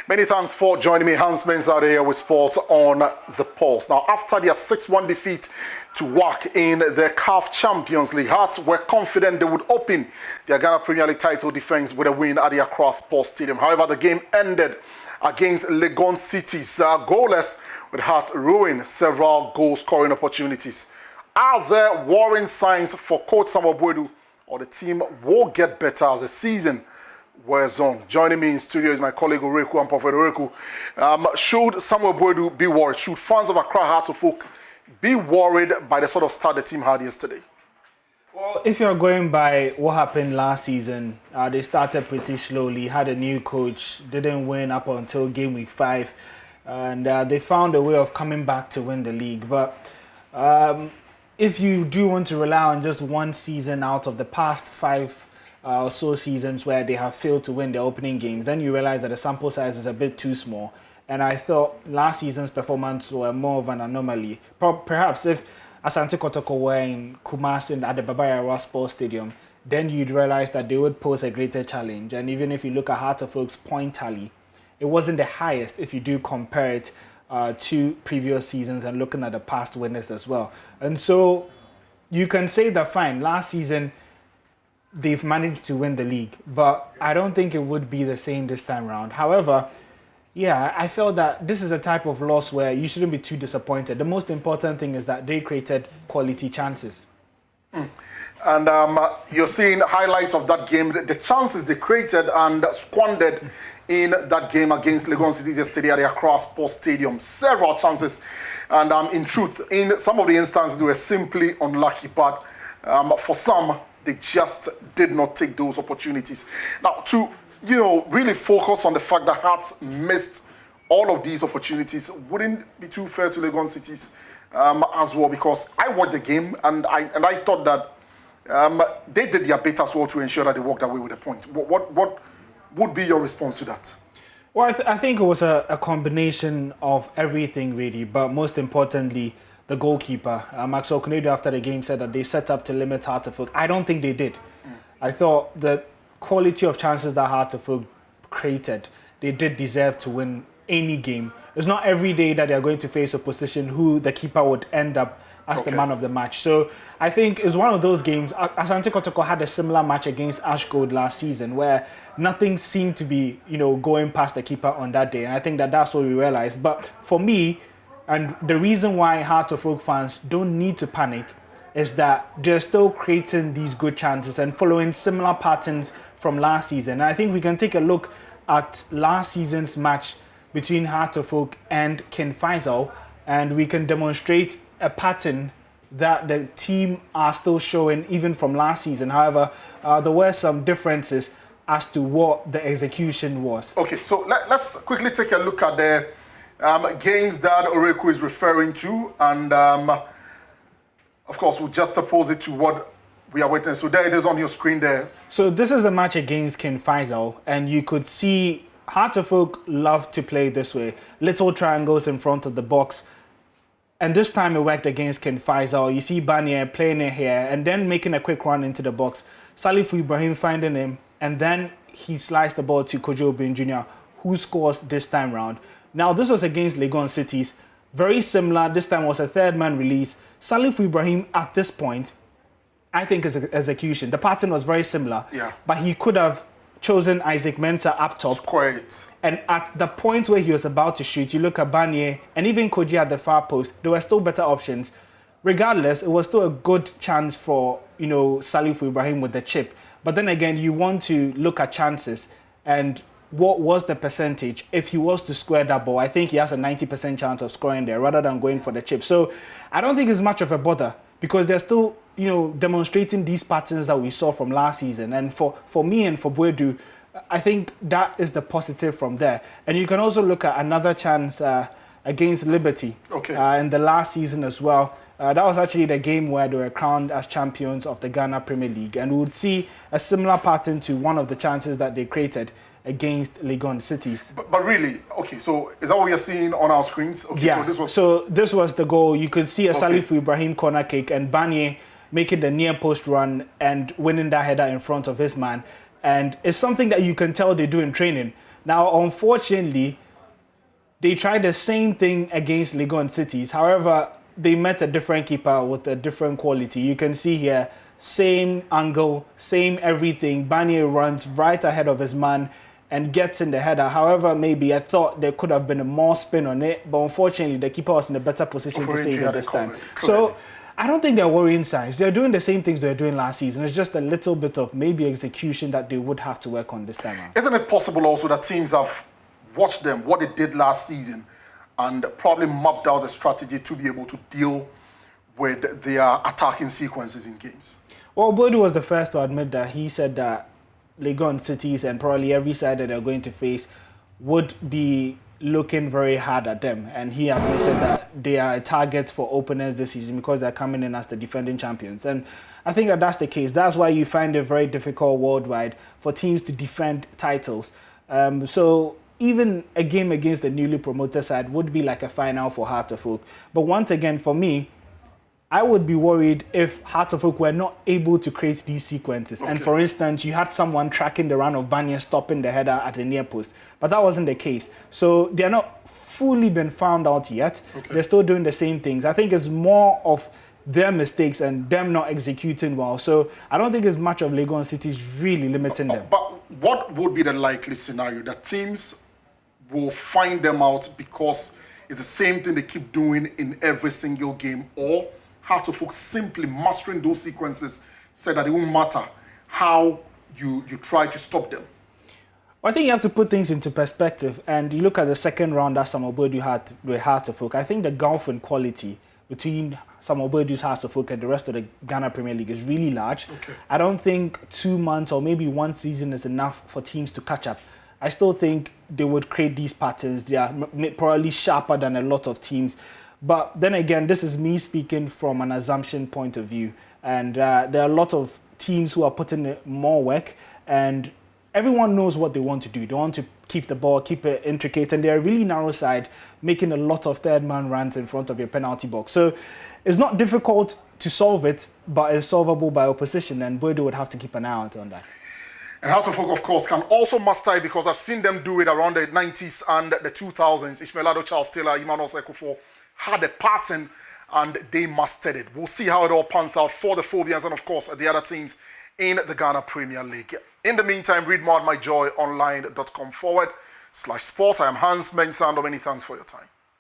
Many thanks for joining me. Hans Mensah here with Sports on the Pulse. Now, after their 6-1 defeat to WAC in the CAF Champions League, Hearts were confident they would open their Ghana Premier League title defense with a win at the Accra Sports Stadium. However, the game ended against Legon Cities goalless, with Hearts ruining several goal-scoring opportunities. Are there worrying signs for Coach Samuel Boadu, or the team will get better as the season wears on? Joining me in studio is my colleague Oreku and Prophet Oreku. Should Samuel Boadu be worried? Should fans of Accra Hearts of Oak be worried by the sort of start the team had yesterday? Well, if you're going by what happened last season, they started pretty slowly, had a new coach, didn't win up until game week 5, and they found a way of coming back to win the league. But if you do want to rely on just one season out of the past 5 or so seasons where they have failed to win their opening games, then you realize that the sample size is a bit too small. And I thought last season's performance were more of an anomaly. Perhaps if Asante Kotoko were in Kumasi at the Baba Yara Sports Stadium, then you'd realize that they would pose a greater challenge. And even if you look at Heart of Oak's point tally, it wasn't the highest if you do compare it to previous seasons and looking at the past winners as well. And so you can say that fine, last season they've managed to win the league, but I don't think it would be the same this time around. However, yeah, I felt that this is a type of loss where you shouldn't be too disappointed. The most important thing is that they created quality chances. And you're seeing highlights of that game, the chances they created and squandered in that game against Legon Cities yesterday at the Accra Sports Stadium. Several chances. And in truth, in some of the instances, they were simply unlucky. But for some, they just did not take those opportunities. Now, to really focus on the fact that Hearts missed all of these opportunities wouldn't be too fair to Legon Cities as well, because I watched the game and I thought that they did their bit as well to ensure that they walked away with a point. What would be your response to that? Well, I think it was a combination of everything really, but most importantly, the goalkeeper. Max Okunedu after the game said that they set up to limit Heart of Oak. I don't think they did. I thought the quality of chances that Heart of Oak created, they did deserve to win any game. It's not every day that they're going to face opposition who the keeper would end up as the man of the match. So I think it's one of those games. Asante Kotoko had a similar match against Ash Gold last season where nothing seemed to be, going past the keeper on that day. And I think that that's what we realized. But for me, and the reason why Heart of Oak fans don't need to panic is that they're still creating these good chances and following similar patterns from last season. And I think we can take a look at last season's match between Heart of Oak and King Faisal, and we can demonstrate a pattern that the team are still showing even from last season. However, there were some differences as to what the execution was. Okay, so let's quickly take a look at the games that Oreku is referring to, and of course we'll just oppose it to what we are witnessing. So there it is on your screen there. So this is the match against King Faisal, and you could see Heart of Oak love to play this way. Little triangles in front of the box. And this time it worked against King Faisal. You see Banier playing it here and then making a quick run into the box. Salifu Ibrahim finding him, and then he sliced the ball to Kojo Obin Jr., who scores this time round. Now, this was against Legon Cities. Very similar. This time was a third-man release. Salifu Ibrahim, at this point, I think his execution, the pattern was very similar. Yeah. But he could have chosen Isaac Mensah up top. Quite. And at the point where he was about to shoot, you look at Banier and even Koji at the far post, there were still better options. Regardless, it was still a good chance for, Salifu Ibrahim with the chip. But then again, you want to look at chances and what was the percentage if he was to square that ball. I think he has a 90% chance of scoring there rather than going for the chip. So I don't think it's much of a bother because they're still, demonstrating these patterns that we saw from last season. And for me and for Boadu, I think that is the positive from there. And you can also look at another chance against Liberty in the last season as well. That was actually the game where they were crowned as champions of the Ghana Premier League. And we would see a similar pattern to one of the chances that they created against Legon Cities. But really, okay, so is that what we are seeing on our screens? Okay, yeah, so this was the goal. You could see a Salifu Ibrahim corner kick and Banier making the near post run and winning that header in front of his man. And it's something that you can tell they do in training. Now, unfortunately, they tried the same thing against Legon Cities. However, they met a different keeper with a different quality. You can see here, same angle, same everything. Banier runs right ahead of his man and gets in the header. However, maybe I thought there could have been a more spin on it, but unfortunately, the keeper was in a better position to save it this time. So I don't think they're worrying signs. They're doing the same things they were doing last season. It's just a little bit of maybe execution that they would have to work on this time around. Isn't it possible also that teams have watched them, what they did last season, and probably mapped out a strategy to be able to deal with their attacking sequences in games? Well, Bodu was the first to admit that. He said that Legon Cities and probably every side that they're going to face would be looking very hard at them. And he admitted that they are a target for openers this season because they're coming in as the defending champions. And I think that that's the case. That's why you find it very difficult worldwide for teams to defend titles. So even a game against the newly promoted side would be like a final for Heart of Oak. But once again, for me, I would be worried if Heart of Oak were not able to create these sequences. Okay. And for instance, you had someone tracking the run of Banya, stopping the header at the near post. But that wasn't the case. So they're not fully been found out yet. Okay. They're still doing the same things. I think it's more of their mistakes and them not executing well. So I don't think it's much of Legon Cities really limiting them. But what would be the likely scenario? That teams will find them out because it's the same thing they keep doing in every single game, or Heart of Oak simply mastering those sequences so that it won't matter how you try to stop them? I think you have to put things into perspective, and you look at the second round that Samobodu had with Heart of Oak. I think the gulf in quality between Samobodu's Heart of Oak and the rest of the Ghana Premier League is really large. Okay. I don't think 2 months or maybe one season is enough for teams to catch up. I still think they would create these patterns. They are probably sharper than a lot of teams. But then again, this is me speaking from an assumption point of view. And there are a lot of teams who are putting in more work, and everyone knows what they want to do. They want to keep the ball, keep it intricate, and they're a really narrow side, making a lot of third-man runs in front of your penalty box. So it's not difficult to solve it, but it's solvable by opposition, and Bodo would have to keep an eye out on that. And Heart of Oak, of course, can also master it because I've seen them do it around the 90s and the 2000s. Ishmaelado, Charles Taylor, Emmanuel Sekufo had a pattern and they mastered it. We'll see how it all pans out for the Phobians and, of course, the other teams in the Ghana Premier League. In the meantime, read more at myjoyonline.com/sport. I am Hans Mensando. Many thanks for your time.